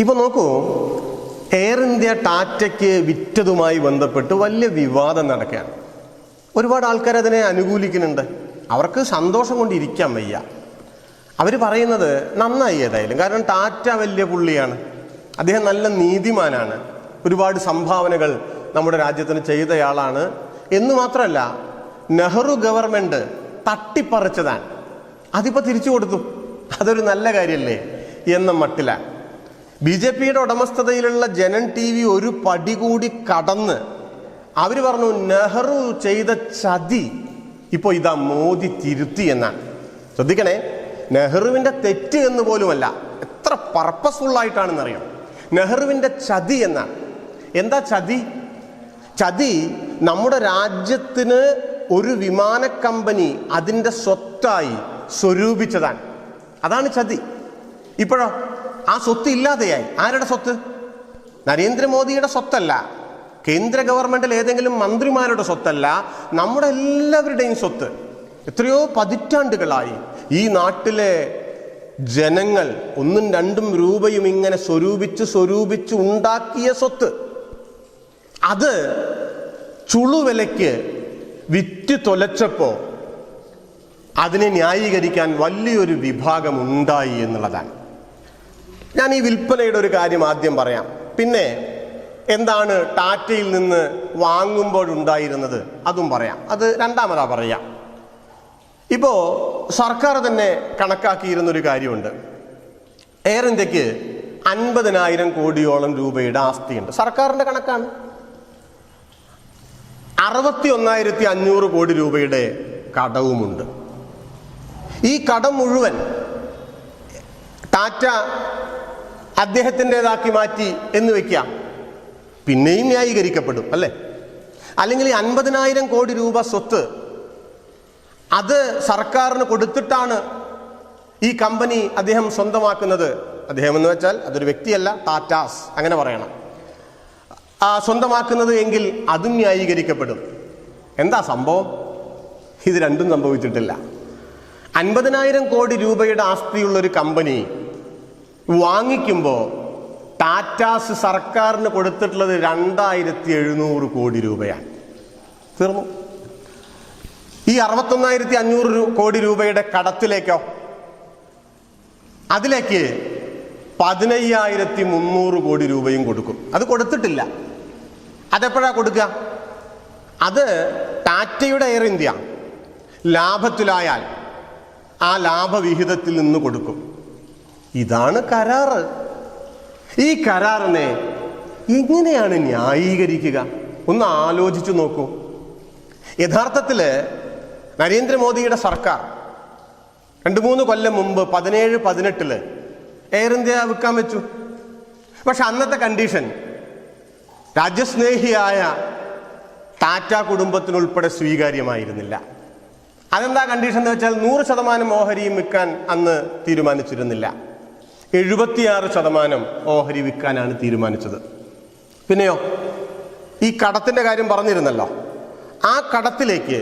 ഇപ്പൊ നോക്കൂ, air India ടാറ്റയ്ക്ക് വിറ്റതുമായി ബന്ധപ്പെട്ട് വലിയ വിവാദം നടക്കുകയാണ്. ഒരുപാട് ആൾക്കാർ അതിനെ അനുകൂലിക്കുന്നുണ്ട്. അവർക്ക് സന്തോഷം കൊണ്ടിരിക്കാൻ വയ്യ. അവർ പറയുന്നത് നന്നായി ഏതായാലും, കാരണം ടാറ്റ വലിയ പുള്ളിയാണ്, അദ്ദേഹം നല്ല നീതിമാനാണ്, ഒരുപാട് സംഭാവനകൾ നമ്മുടെ രാജ്യത്തിന് ചെയ്തയാളാണ് എന്ന് മാത്രമല്ല നെഹ്റു ഗവൺമെന്റ് തട്ടിപ്പറിച്ചതാണ്, അതിപ്പോൾ തിരിച്ചു കൊടുത്തു, അതൊരു നല്ല കാര്യമല്ലേ എന്ന മട്ടിലാണ്. BJPയുടെ ഉടമസ്ഥതയിലുള്ള ജനൻ TV ഒരു പടി കൂടി കടന്ന് അവർ പറഞ്ഞു നെഹ്റു ചെയ്ത ചതി ഇപ്പോൾ ഇതാ മോദി തിരുത്തി എന്നാണ്. ശ്രദ്ധിക്കണേ, നെഹ്റുവിൻ്റെ തെറ്റ് എന്ന് പോലുമല്ല, എത്ര പർപ്പസ്ഫുൾ ആയിട്ടാണെന്നറിയാം. നെഹ്റുവിൻ്റെ ചതി എന്നാണ്. എന്താ ചതി? ചതി നമ്മുടെ രാജ്യത്തിന് ഒരു വിമാന കമ്പനി അതിൻ്റെ സ്വത്തായി സ്വരൂപിച്ചതാണ്, അതാണ് ചതി. ഇപ്പോഴോ ആ സ്വത്ത് ഇല്ലാതെയായി. ആരുടെ സ്വത്ത്? നരേന്ദ്രമോദിയുടെ സ്വത്തല്ല, കേന്ദ്ര ഗവൺമെന്റിൽ ഏതെങ്കിലും മന്ത്രിമാരുടെ സ്വത്തല്ല, നമ്മുടെ എല്ലാവരുടെയും സ്വത്ത്. എത്രയോ പതിറ്റാണ്ടുകളായി ഈ നാട്ടിലെ ജനങ്ങൾ 1ഉം 2ഉം രൂപയും ഇങ്ങനെ സ്വരൂപിച്ച് ഉണ്ടാക്കിയ സ്വത്ത്, അത് ചുളുവിലയ്ക്ക് വിറ്റ് തൊലച്ചപ്പോ അതിനെ ന്യായീകരിക്കാൻ വലിയൊരു വിഭാഗം ഉണ്ടായി എന്നുള്ളതാണ്. ഞാൻ ഈ വിൽപ്പനയുടെ ഒരു കാര്യം ആദ്യം പറയാം, പിന്നെ എന്താണ് ടാറ്റയിൽ നിന്ന് വാങ്ങുമ്പോഴുണ്ടായിരുന്നത് അതും പറയാം. അത് രണ്ടാമതാ പറയാം. ഇപ്പോൾ സർക്കാർ തന്നെ കണക്കാക്കിയിരുന്നൊരു കാര്യമുണ്ട്. എയർ ഇന്ത്യക്ക് 50,000 കോടിയോളം രൂപയുടെ ആസ്തിയുണ്ട്. സർക്കാരിൻ്റെ കണക്കാണ്. 61,500 കോടി രൂപയുടെ കടവുമുണ്ട്. ഈ കടം മുഴുവൻ ടാറ്റ അദ്ദേഹത്തിൻ്റെതാക്കി മാറ്റി എന്ന് വെക്കാം, പിന്നെയും ന്യായീകരിക്കപ്പെടും അല്ലേ? അല്ലെങ്കിൽ 50,000 കോടി രൂപ സ്വത്ത് അത് സർക്കാരിന് കൊടുത്തിട്ടാണ് ഈ കമ്പനി അദ്ദേഹം സ്വന്തമാക്കുന്നത്. അദ്ദേഹം എന്ന് വെച്ചാൽ അതൊരു വ്യക്തിയല്ല, ടാറ്റാസ് അങ്ങനെ പറയണം, സ്വന്തമാക്കുന്നത് എങ്കിൽ അതും ന്യായീകരിക്കപ്പെടും. എന്താ സംഭവം? ഇത് രണ്ടും സംഭവിച്ചിട്ടില്ല. 50,000 കോടി രൂപയുടെ ആസ്തിയുള്ളൊരു കമ്പനി വാങ്ങിക്കുമ്പോൾ ടാറ്റാസ് സർക്കാരിന് കൊടുത്തിട്ടുള്ളത് 2,700 കോടി രൂപയാണ്. തീർന്നു. ഈ 61,500 കോടി രൂപയുടെ കടത്തിലേക്കോ, അതിലേക്ക് 15,300 കോടി രൂപയും കൊടുക്കും. അത് കൊടുത്തിട്ടില്ല. അതെപ്പോഴാ കൊടുക്കുക? അത് ടാറ്റയുടെ എയർ ഇന്ത്യ ലാഭത്തിലായാൽ ആ ലാഭവിഹിതത്തിൽ നിന്ന് കൊടുക്കും. ഇതാണ് കരാറ്. ഈ കരാറിനെ എങ്ങനെയാണ് ന്യായീകരിക്കുക? ഒന്ന് ആലോചിച്ചു നോക്കൂ. യഥാർത്ഥത്തിൽ നരേന്ദ്രമോദിയുടെ സർക്കാർ 2-3 കൊല്ലം മുമ്പ് 17-18 എയർ ഇന്ത്യ വിൽക്കാൻ വെച്ചു. പക്ഷെ അന്നത്തെ കണ്ടീഷൻ രാജ്യസ്നേഹിയായ ടാറ്റ കുടുംബത്തിനുൾപ്പെടെ സ്വീകാര്യമായിരുന്നില്ല. അതെന്താ കണ്ടീഷൻ എന്ന് വെച്ചാൽ 100% ഓഹരിയും വിൽക്കാൻ അന്ന് തീരുമാനിച്ചിരുന്നില്ല. 76% ഓഹരി വിൽക്കാനാണ് തീരുമാനിച്ചത്. പിന്നെയോ ഈ കടത്തിൻ്റെ കാര്യം പറഞ്ഞിരുന്നല്ലോ, ആ കടത്തിലേക്ക്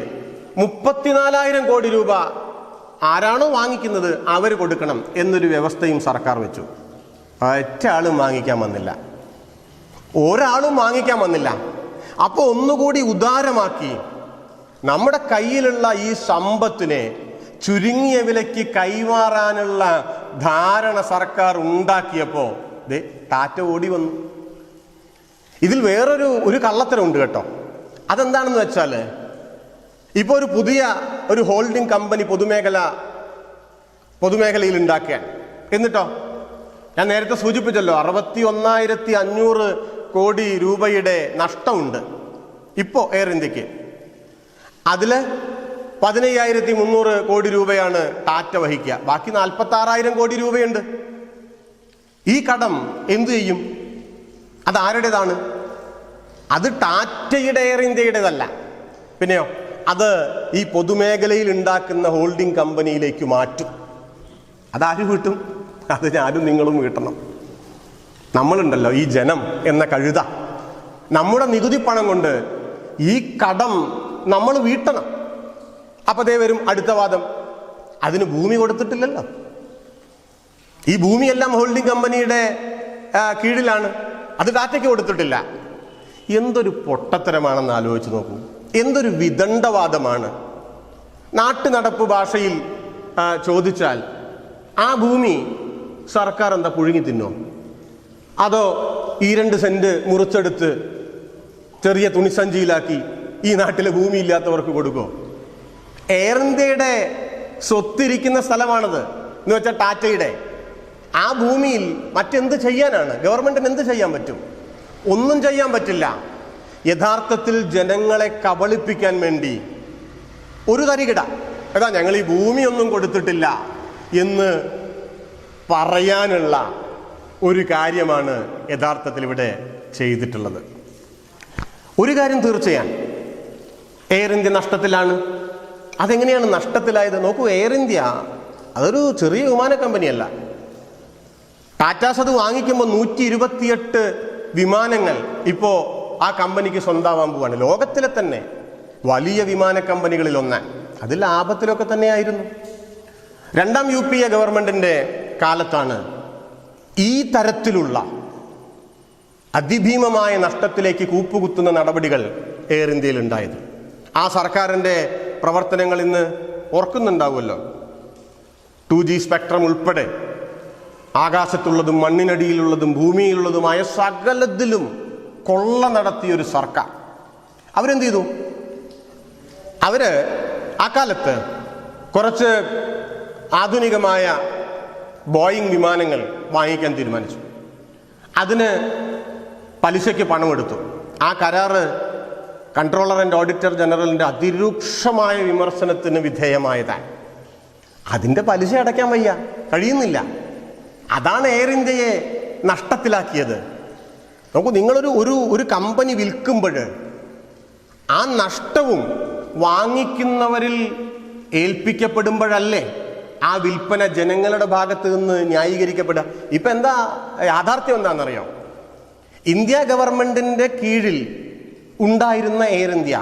34,000 കോടി രൂപ ആരാണോ വാങ്ങിക്കുന്നത് അവർ കൊടുക്കണം എന്നൊരു വ്യവസ്ഥയും സർക്കാർ വെച്ചു. ഒറ്റ ആളും വാങ്ങിക്കാൻ വന്നില്ല, ഒരാളും വാങ്ങിക്കാൻ വന്നില്ല. അപ്പോൾ ഒന്നുകൂടി ഉദാരമാക്കി നമ്മുടെ കയ്യിലുള്ള ഈ സമ്പത്തിനെ ചുരുങ്ങിയ വിലയ്ക്ക് കൈമാറാനുള്ള ധാരണ സർക്കാർ ഉണ്ടാക്കിയപ്പോൾ ടാറ്റ ഓടി വന്നു. ഇതിൽ വേറൊരു കള്ളത്തരമുണ്ട് കേട്ടോ. അതെന്താണെന്ന് വെച്ചാൽ ഇപ്പോൾ ഒരു പുതിയ ഹോൾഡിംഗ് കമ്പനി പൊതുമേഖലയിൽ ഉണ്ടാക്കാൻ, എന്നിട്ടോ ഞാൻ നേരത്തെ സൂചിപ്പിച്ചല്ലോ 61,500 കോടി രൂപയുടെ നഷ്ടമുണ്ട് ഇപ്പോൾ എയർ ഇന്ത്യക്ക്. അതിൽ 15,300 കോടി രൂപയാണ് ടാറ്റ വഹിക്കുക, ബാക്കി 46,000 കോടി രൂപയുണ്ട്. ഈ കടം എന്തു ചെയ്യും? അത് ആരുടേതാണ്? അത് ടാറ്റയുടെ എയർ ഇന്ത്യയുടേതല്ല. പിന്നെയോ അത് ഈ പൊതുമേഖലയിൽ ഉണ്ടാക്കുന്ന ഹോൾഡിംഗ് കമ്പനിയിലേക്ക് മാറ്റും. അതാര് വീട്ടും? അത് ഞാനും നിങ്ങളും വീട്ടണം. നമ്മളുണ്ടല്ലോ, ഈ ജനം എന്ന കഴുത, നമ്മുടെ നികുതി പണം കൊണ്ട് ഈ കടം നമ്മൾ വീട്ടണം. അപ്പൊ ദേ വരും അടുത്ത വാദം, അതിന് ഭൂമി കൊടുത്തിട്ടില്ലല്ലോ. ഈ ഭൂമിയെല്ലാം ഹോൾഡിംഗ് കമ്പനിയുടെ കീഴിലാണ്, അത് ടാറ്റയ്ക്ക് കൊടുത്തിട്ടില്ല. എന്തൊരു പൊട്ടത്തരമാണെന്ന് ആലോചിച്ച് നോക്കൂ. എന്തൊരു വിദണ്ഡവാദമാണ്. നാട്ടുനടപ്പ് ഭാഷയിൽ ചോദിച്ചാൽ ആ ഭൂമി സർക്കാർ എന്താ പുഴുങ്ങി തിന്നോ? അതോ ഈ 2 സെന്റ് മുറിച്ചെടുത്ത് ചെറിയ തുണിസഞ്ചിയിലാക്കി ഈ നാട്ടിലെ ഭൂമി ഇല്ലാത്തവർക്ക് കൊടുക്കോ? എയർ ഇന്ത്യയുടെ സ്വത്തിരിക്കുന്ന സ്ഥലമാണത് എന്ന് വെച്ചാൽ ടാറ്റയുടെ. ആ ഭൂമിയിൽ മറ്റെന്ത് ചെയ്യാനാണ്? ഗവൺമെന്റിന് എന്ത് ചെയ്യാൻ പറ്റും? ഒന്നും ചെയ്യാൻ പറ്റില്ല. യഥാർത്ഥത്തിൽ ജനങ്ങളെ കബളിപ്പിക്കാൻ വേണ്ടി ഒരു തരികിട, ഏതാ ഞങ്ങൾ ഈ ഭൂമിയൊന്നും കൊടുത്തിട്ടില്ല എന്ന് പറയാനുള്ള ഒരു കാര്യമാണ് യഥാർത്ഥത്തിൽ ഇവിടെ ചെയ്തിട്ടുള്ളത്. ഒരു കാര്യം തീർച്ചയാണ്, എയർ ഇന്ത്യ നഷ്ടത്തിലാണ്. അതെങ്ങനെയാണ് നഷ്ടത്തിലായത്? നോക്കൂ, എയർ ഇന്ത്യ അതൊരു ചെറിയ വിമാന കമ്പനിയല്ല. ടാറ്റാസ് അത് വാങ്ങിക്കുമ്പോൾ 128 വിമാനങ്ങൾ ഇപ്പോൾ ആ കമ്പനിക്ക് സ്വന്തമാവാൻ പോവാണ്. ലോകത്തിലെ തന്നെ വലിയ വിമാന കമ്പനികളിൽ ഒന്ന്. അത് ലാഭത്തിലൊക്കെ തന്നെയായിരുന്നു. 2ാം UPA ഗവൺമെന്റിന്റെ കാലത്താണ് ഈ തരത്തിലുള്ള അതിഭീമമായ നഷ്ടത്തിലേക്ക് കൂപ്പുകുത്തുന്ന നടപടികൾ എയർ ഇന്ത്യയിൽ ഉണ്ടായത്. ആ സർക്കാരിന്റെ പ്രവർത്തനങ്ങൾ ഇന്ന് ഓർക്കുന്നുണ്ടാവുമല്ലോ. 2G സ്പെക്ട്രം ഉൾപ്പെടെ ആകാശത്തുള്ളതും മണ്ണിനടിയിലുള്ളതും ഭൂമിയിലുള്ളതുമായ സകലത്തിലും കൊള്ള നടത്തിയൊരു സർക്കാർ. അവരെന്ത് ചെയ്തു? അവര് ആ കാലത്ത് കുറച്ച് ആധുനികമായ ബോയിങ് വിമാനങ്ങൾ വാങ്ങിക്കാൻ തീരുമാനിച്ചു. അതിന് പലിശയ്ക്ക് പണമെടുത്തു. ആ കരാറ് കൺട്രോളർ ആൻഡ് ഓഡിറ്റർ ജനറലിന്റെ അതിരൂക്ഷമായ വിമർശനത്തിന് വിധേയമായതാണ്. അതിന്റെ പലിശ അടയ്ക്കാൻ വയ്യ, കഴിയുന്നില്ല. അതാണ് എയർ ഇന്ത്യയെ നഷ്ടത്തിലാക്കിയത്. നോക്കൂ, നിങ്ങളൊരു ഒരു കമ്പനി വിൽക്കുമ്പോൾ ആ നഷ്ടവും വാങ്ങിക്കുന്നവരിൽ ഏൽപ്പിക്കപ്പെടുമ്പോഴല്ലേ ആ വിൽപ്പന ജനങ്ങളുടെ ഭാഗത്ത് നിന്ന് ന്യായീകരിക്കപ്പെടുക. ഇപ്പൊ എന്താ യാഥാർത്ഥ്യം എന്താണെന്നറിയോ? ഇന്ത്യ ഗവൺമെന്റിന്റെ കീഴിൽ ഉണ്ടായിരുന്ന എയർ ഇന്ത്യ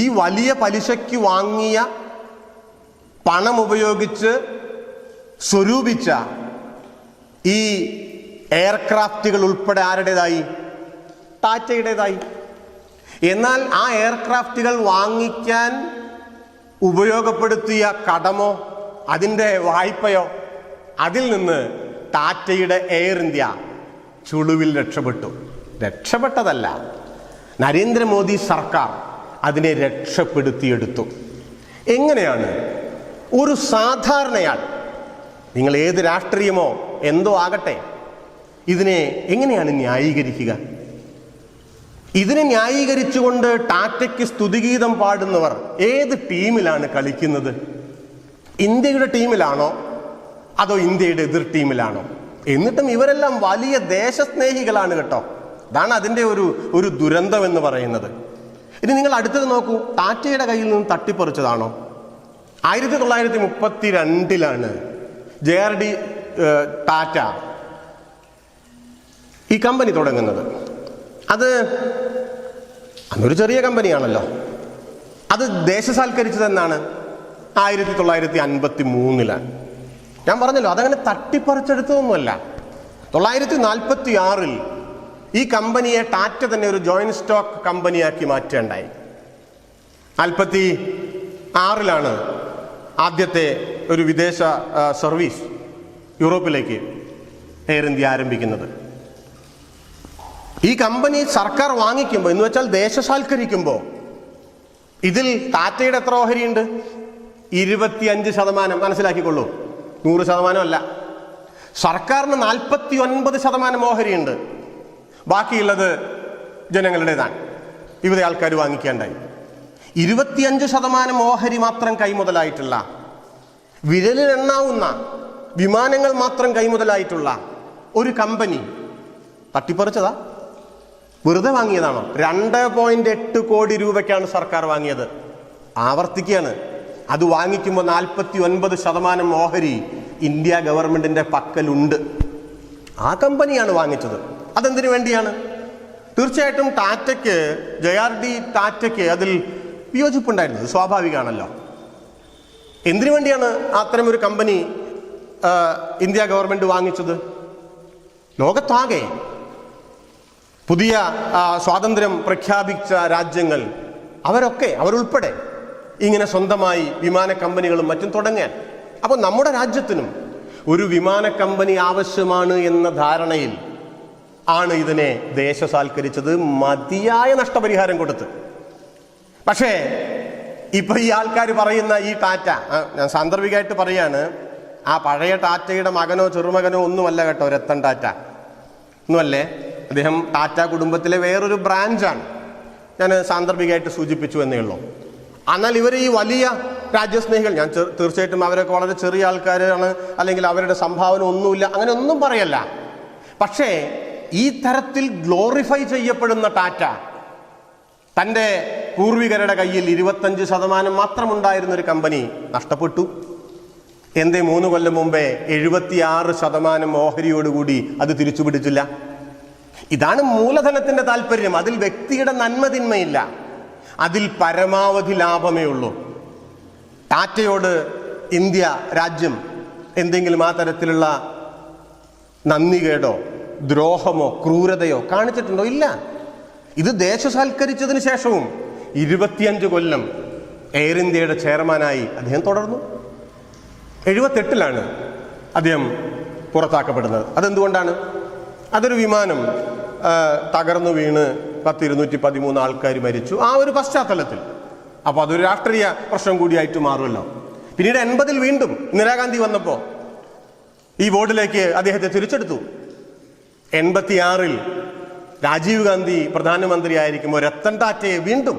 ഈ വലിയ പലിശയ്ക്ക് വാങ്ങിയ പണം ഉപയോഗിച്ച് സ്വരൂപിച്ച ഈ എയർക്രാഫ്റ്റുകൾ ഉൾപ്പെടെ ആരുടേതായി? ടാറ്റയുടേതായി. എന്നാൽ ആ എയർക്രാഫ്റ്റുകൾ വാങ്ങിക്കാൻ ഉപയോഗപ്പെടുത്തിയ കടമോ അതിൻ്റെ വായ്പയോ അതിൽ നിന്ന് ടാറ്റയുടെ എയർ ഇന്ത്യ ചുളുവിൽ രക്ഷപ്പെട്ടു. രക്ഷപ്പെട്ടതല്ല, നരേന്ദ്രമോദി സർക്കാർ അതിനെ രക്ഷപ്പെടുത്തിയെടുത്തു. എങ്ങനെയാണ് ഒരു സാധാരണയാൾ, നിങ്ങൾ ഏത് രാഷ്ട്രീയമോ എന്തോ ആകട്ടെ, ഇതിനെ എങ്ങനെയാണ് ന്യായീകരിക്കുക? ഇതിനെ ന്യായീകരിച്ചുകൊണ്ട് ടാറ്റയ്ക്ക് സ്തുതിഗീതം പാടുന്നവർ ഏത് ടീമിലാണ് കളിക്കുന്നത്? ഇന്ത്യയുടെ ടീമിലാണോ അതോ ഇന്ത്യയുടെ എതിർ ടീമിലാണോ? എന്നിട്ടും ഇവരെല്ലാം വലിയ ദേശസ്നേഹികളാണ് കേട്ടോ. അതാണ് അതിൻ്റെ ഒരു ദുരന്തം എന്ന് പറയുന്നത്. ഇനി നിങ്ങൾ അടുത്തത് നോക്കൂ, ടാറ്റയുടെ കയ്യിൽ നിന്ന് തട്ടിപ്പറിച്ചതാണോ? 1932 JRD ടാറ്റ ഈ കമ്പനി തുടങ്ങുന്നത്. അത് അന്നൊരു ചെറിയ കമ്പനിയാണല്ലോ. അത് ദേശസാൽക്കരിച്ചതെന്നാണ് 1953. ഞാൻ പറഞ്ഞല്ലോ, അതങ്ങനെ തട്ടിപ്പറിച്ചെടുത്തതൊന്നുമല്ല. 1946 ഈ കമ്പനിയെ ടാറ്റ തന്നെ ഒരു ജോയിന്റ് സ്റ്റോക്ക് കമ്പനിയാക്കി മാറ്റുകയുണ്ടായി. 1946 ആദ്യത്തെ ഒരു വിദേശ സർവീസ് യൂറോപ്പിലേക്ക് എയർ ഇന്ത്യ ആരംഭിക്കുന്നത്. ഈ കമ്പനി സർക്കാർ വാങ്ങിക്കുമ്പോൾ എന്ന് വെച്ചാൽ ദേശസാൽക്കരിക്കുമ്പോൾ ഇതിൽ ടാറ്റയുടെ എത്ര ഓഹരിയുണ്ട്? 25%. മനസ്സിലാക്കിക്കൊള്ളൂ, 100% അല്ല. സർക്കാരിന് 49% ഓഹരിയുണ്ട്. ബാക്കിയുള്ളത് ജനങ്ങളുടേതാണ്. ഇവിടെ ആൾക്കാർ വാങ്ങിക്കേണ്ടായി. 25% ഓഹരി മാത്രം കൈമുതലായിട്ടുള്ള, വിരലിലെണ്ണാവുന്ന വിമാനങ്ങൾ മാത്രം കൈമുതലായിട്ടുള്ള ഒരു കമ്പനി തട്ടിപ്പറിച്ചതാ? വെറുതെ വാങ്ങിയതാണോ? 2.8 കോടി രൂപയ്ക്കാണ് സർക്കാർ വാങ്ങിയത്. ആവർത്തിക്കുകയാണ്, അത് വാങ്ങിക്കുമ്പോൾ 49% ഓഹരി ഇന്ത്യ ഗവൺമെന്റിന്റെ പക്കലുണ്ട്. ആ കമ്പനിയാണ് വാങ്ങിച്ചത്. അതെന്തിനു വേണ്ടിയാണ്? തീർച്ചയായിട്ടും ടാറ്റയ്ക്ക്, JRD ടാറ്റയ്ക്ക് അതിൽ വിയോജിപ്പുണ്ടായിരുന്നത് സ്വാഭാവികമാണല്ലോ. എന്തിനു വേണ്ടിയാണ് അത്തരം ഒരു കമ്പനി ഇന്ത്യ ഗവൺമെന്റ് വാങ്ങിച്ചത്? ലോകത്താകെ പുതിയ സ്വാതന്ത്ര്യം പ്രഖ്യാപിച്ച രാജ്യങ്ങൾ അവരുൾപ്പെടെ ഇങ്ങനെ സ്വന്തമായി വിമാന കമ്പനികളും മറ്റും തുടങ്ങാൻ. അപ്പോൾ നമ്മുടെ രാജ്യത്തിനും ഒരു വിമാന കമ്പനി ആവശ്യമാണ് എന്ന ധാരണയിൽ ആണ് ഇതിനെ ദേശസാൽക്കരിച്ചത്, മതിയായ നഷ്ടപരിഹാരം കൊടുത്ത്. പക്ഷേ ഇപ്പൊ ഈ ആൾക്കാർ പറയുന്ന ഈ ടാറ്റ, ഞാൻ സാന്ദർഭികമായിട്ട് പറയാണ്, ആ പഴയ ടാറ്റയുടെ മകനോ ചെറുമകനോ ഒന്നുമല്ല കേട്ടോ രത്തൻ ടാറ്റ ഒന്നുമല്ലേ. അദ്ദേഹം ടാറ്റ കുടുംബത്തിലെ വേറൊരു ബ്രാഞ്ചാണ്. ഞാൻ സാന്ദർഭികമായിട്ട് സൂചിപ്പിച്ചു എന്നേ ഉള്ളൂ. എന്നാൽ ഇവർ ഈ വലിയ രാജ്യസ്നേഹികൾ, ഞാൻ തീർച്ചയായിട്ടും അവരൊക്കെ വളരെ ചെറിയ ആൾക്കാരാണ്, അല്ലെങ്കിൽ അവരുടെ സംഭാവന ഒന്നുമില്ല, അങ്ങനെ ഒന്നും പറയല്ല. പക്ഷേ ഈ തരത്തിൽ ഗ്ലോറിഫൈ ചെയ്യപ്പെടുന്ന ടാറ്റ തൻ്റെ പൂർവികരുടെ കയ്യിൽ 25% മാത്രമുണ്ടായിരുന്ന ഒരു കമ്പനി നഷ്ടപ്പെട്ടു. എന്തേ 3 കൊല്ലം മുമ്പേ 76% ഓഹരിയോടുകൂടി അത് തിരിച്ചു പിടിച്ചില്ല? ഇതാണ് മൂലധനത്തിന്റെ താല്പര്യം. അതിൽ വ്യക്തിയുടെ നന്മതിന്മയില്ല, അതിൽ പരമാവധി ലാഭമേ ഉള്ളൂ. ടാറ്റയോട് ഇന്ത്യ രാജ്യം എന്തെങ്കിലും ആ തരത്തിലുള്ള നന്ദികേടോ ദ്രോഹമോ ക്രൂരതയോ കാണിച്ചിട്ടുണ്ടോ? ഇല്ല. ഇത് ദേശസാൽക്കരിച്ചതിന് ശേഷവും 25 കൊല്ലം എയർ ഇന്ത്യയുടെ ചെയർമാനായി അദ്ദേഹം തുടർന്നു. 78 അദ്ദേഹം പുറത്താക്കപ്പെടുന്നത്. അതെന്തുകൊണ്ടാണ്? അതൊരു വിമാനം തകർന്നു വീണ് 213 ആൾക്കാർ മരിച്ചു, ആ ഒരു പശ്ചാത്തലത്തിൽ. അപ്പോൾ അതൊരു രാഷ്ട്രീയ പ്രശ്നം കൂടിയായിട്ട് മാറുമല്ലോ. പിന്നീട് 80 വീണ്ടും ഇന്ദിരാഗാന്ധി വന്നപ്പോൾ ഈ ബോർഡിലേക്ക് അദ്ദേഹത്തെ തിരിച്ചെടുത്തു. 86 രാജീവ് ഗാന്ധി പ്രധാനമന്ത്രിയായിരിക്കുമ്പോൾ രത്തൻ ടാറ്റയെ വീണ്ടും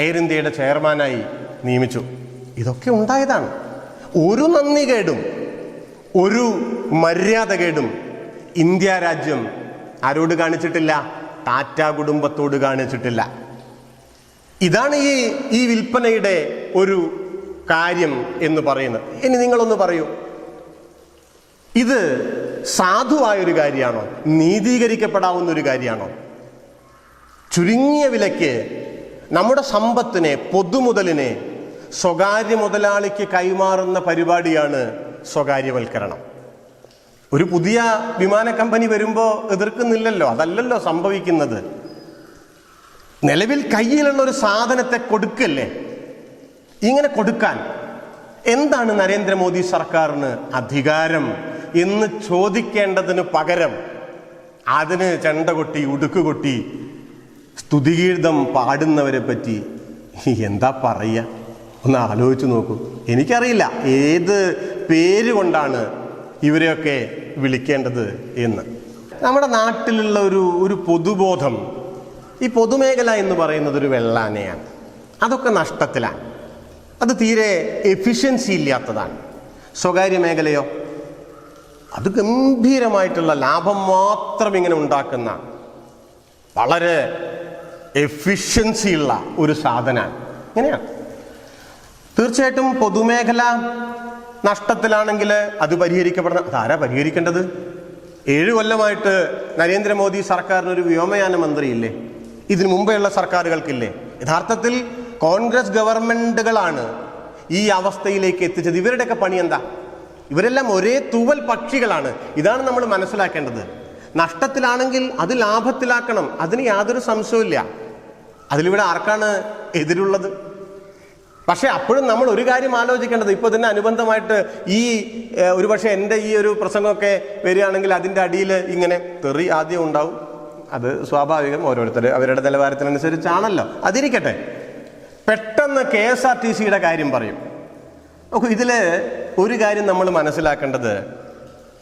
എയർ ഇന്ത്യയുടെ ചെയർമാനായി നിയമിച്ചു. ഇതൊക്കെ ഉണ്ടായതാണ്. ഒരു നന്ദികേടും ഒരു മര്യാദകേടും ഇന്ത്യ രാജ്യം ആരോട് കാണിച്ചിട്ടില്ല? ടാറ്റ കുടുംബത്തോട് കാണിച്ചിട്ടില്ല. ഇതാണ് ഈ വിൽപ്പനയുടെ ഒരു കാര്യം എന്ന് പറയുന്നത്. ഇനി നിങ്ങളൊന്ന് പറയൂ, ഇത് സാധുവായൊരു കാര്യമാണോ? നീതീകരിക്കപ്പെടാവുന്ന ഒരു കാര്യമാണോ? ചുരുങ്ങിയ വിലയ്ക്ക് നമ്മുടെ സമ്പത്തിനെ, പൊതുമുതലിനെ സ്വകാര്യ മുതലാളിക്ക് കൈമാറുന്ന പരിപാടിയാണ് സ്വകാര്യവൽക്കരണം. ഒരു പുതിയ വിമാന കമ്പനി വരുമ്പോൾ എതിർക്കുന്നില്ലല്ലോ, അതല്ലല്ലോ സംഭവിക്കുന്നത്. നിലവിൽ കയ്യിലുള്ള ഒരു സാധനത്തെ കൊടുക്കല്ലേ. ഇങ്ങനെ കൊടുക്കാൻ എന്താണ് നരേന്ദ്രമോദി സർക്കാരിന് അധികാരം എന്ന് ചോദിക്കേണ്ടതിന് പകരം അതിന് ചെണ്ട കൊട്ടി ഉടുക്കുകൊട്ടി സ്തുതിഗീതം പാടുന്നവരെ പറ്റി എന്താ പറയുക? ഒന്ന് ആലോചിച്ച് നോക്കൂ. എനിക്കറിയില്ല ഏത് പേര് കൊണ്ടാണ് ഇവരെയൊക്കെ വിളിക്കേണ്ടത് എന്ന്. നമ്മുടെ നാട്ടിലുള്ള ഒരു പൊതുബോധം, ഈ പൊതുമേഖല എന്ന് പറയുന്നത് ഒരു വെള്ളാനയാണ്. അതൊക്കെ നഷ്ടത്തിലാണ്. അത് തീരെ എഫിഷ്യൻസി ഇല്ലാത്തതാണ്. സ്വകാര്യ മേഖലയോ അത് ഗംഭീരമായിട്ടുള്ള ലാഭം മാത്രം ഇങ്ങനെ ഉണ്ടാക്കുന്ന വളരെ എഫിഷ്യൻസിയുള്ള ഒരു സാധനമാണ്. ഇങ്ങനെയാണ്. തീർച്ചയായിട്ടും പൊതുമേഖല നഷ്ടത്തിലാണെങ്കിൽ അത് പരിഹരിക്കപ്പെടണം. അതാരാ പരിഹരിക്കേണ്ടത്? 7 കൊല്ലമായിട്ട് നരേന്ദ്രമോദി സർക്കാരിനൊരു വ്യോമയാന മന്ത്രിയില്ലേ? ഇതിനു മുമ്പെയുള്ള സർക്കാരുകൾക്കില്ലേ? യഥാർത്ഥത്തിൽ കോൺഗ്രസ് ഗവൺമെന്റുകളാണ് ഈ അവസ്ഥയിലേക്ക് എത്തിച്ചത്. ഇവരുടെയൊക്കെ പണി എന്താ? ഇവരെല്ലാം ഒരേ തൂവൽ പക്ഷികളാണ്. ഇതാണ് നമ്മൾ മനസ്സിലാക്കേണ്ടത്. നഷ്ടത്തിലാണെങ്കിൽ അത് ലാഭത്തിലാക്കണം, അതിന് യാതൊരു സംശയവുമില്ല. അതിലിവിടെ ആർക്കാണ് എതിരുള്ളത്? പക്ഷെ അപ്പോഴും നമ്മൾ ഒരു കാര്യം ആലോചിക്കേണ്ടത്, ഇപ്പോൾ ഇതിന് അനുബന്ധമായിട്ട് ഒരുപക്ഷെ എൻ്റെ ഈ ഒരു പ്രസംഗമൊക്കെ വരികയാണെങ്കിൽ അതിൻ്റെ അടിയിൽ ഇങ്ങനെ തെറി ആദ്യം ഉണ്ടാവും. അത് സ്വാഭാവികം, ഓരോരുത്തർ അവരുടെ നിലവാരത്തിനനുസരിച്ചാണല്ലോ. അതിരിക്കട്ടെ. പെട്ടെന്ന് KSRTCയുടെ കാര്യം പറയും. ഇതിൽ ഒരു കാര്യം നമ്മൾ മനസ്സിലാക്കേണ്ടത്,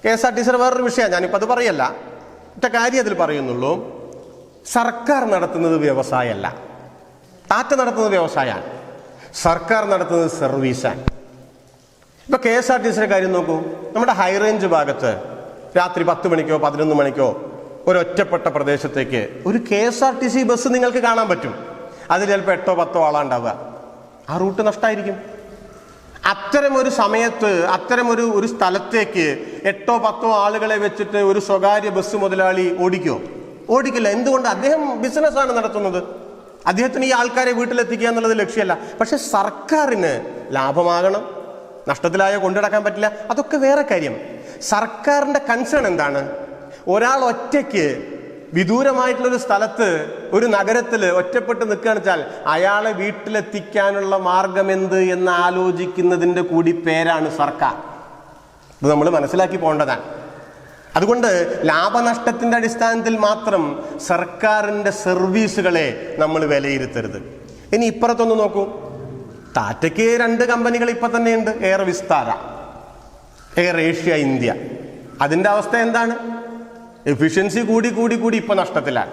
KSRTCയുടെ വേറൊരു വിഷയമാണ്, ഞാനിപ്പോൾ അത് പറയല്ല, ഒറ്റ കാര്യം അതിൽ പറയുന്നുള്ളൂ. സർക്കാർ നടത്തുന്നത് വ്യവസായമല്ല. ടാറ്റ നടത്തുന്നത് വ്യവസായമാണ്, സർക്കാർ നടത്തുന്നത് സർവീസാണ്. ഇപ്പൊ KSRTCയുടെ കാര്യം നോക്കൂ. നമ്മുടെ ഹൈറേഞ്ച് ഭാഗത്ത് രാത്രി 10 മണിക്കോ 11 മണിക്കോ ഒരൊറ്റപ്പെട്ട പ്രദേശത്തേക്ക് ഒരു KSRTC ബസ് നിങ്ങൾക്ക് കാണാൻ പറ്റും. അതിൽ ചിലപ്പോൾ 8-10 ആളാണ്ടാവുക. ആ റൂട്ട് നഷ്ടമായിരിക്കും. അത്തരം ഒരു സമയത്ത് അത്തരം ഒരു സ്ഥലത്തേക്ക് 8-10 ആളുകളെ വെച്ചിട്ട് ഒരു സ്വകാര്യ ബസ് മുതലാളി ഓടിക്കില്ല. എന്തുകൊണ്ട്? അദ്ദേഹം ബിസിനസ്സാണ് നടത്തുന്നത്. അദ്ദേഹത്തിന് ഈ ആൾക്കാരെ വീട്ടിലെത്തിക്കുക എന്നുള്ളത് ലക്ഷ്യമല്ല. പക്ഷെ സർക്കാരിന് ലാഭമാകണം, നഷ്ടത്തിലായോ കൊണ്ടുനടക്കാൻ പറ്റില്ല, അതൊക്കെ വേറെ കാര്യം. സർക്കാരിന്റെ കൺസേൺ എന്താണ്? ഒരാൾ ഒറ്റയ്ക്ക് വിദൂരമായിട്ടുള്ളൊരു സ്ഥലത്ത് ഒരു നഗരത്തിൽ ഒറ്റപ്പെട്ട് നിൽക്കുകയാണെന്ന് വെച്ചാൽ അയാളെ വീട്ടിലെത്തിക്കാനുള്ള മാർഗം എന്ത് എന്ന് ആലോചിക്കുന്നതിൻ്റെ കൂടി പേരാണ് സർക്കാർ. ഇത് നമ്മൾ മനസ്സിലാക്കി പോകേണ്ടതാണ്. അതുകൊണ്ട് ലാഭനഷ്ടത്തിൻ്റെ അടിസ്ഥാനത്തിൽ മാത്രം സർക്കാരിൻ്റെ സർവീസുകളെ നമ്മൾ വിലയിരുത്തരുത്. ഇനി ഇപ്പുറത്തൊന്ന് നോക്കൂ. ടാറ്റയ്ക്ക് 2 കമ്പനികൾ ഇപ്പം തന്നെയുണ്ട്, air Vistara, air Asia India. അതിൻ്റെ അവസ്ഥ എന്താണ്? എഫിഷ്യൻസി കൂടി ഇപ്പം നഷ്ടത്തിലാണ്.